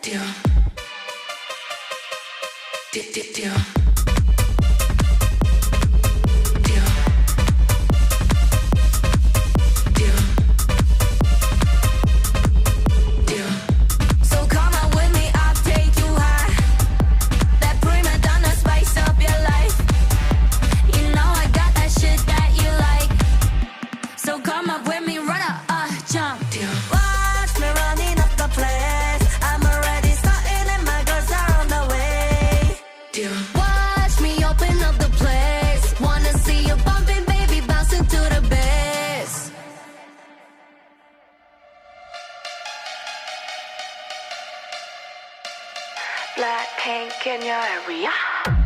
deal. Deal. Watch me open up the place. Wanna see you bumping, baby, bouncing to the bass. Blackpink in your area.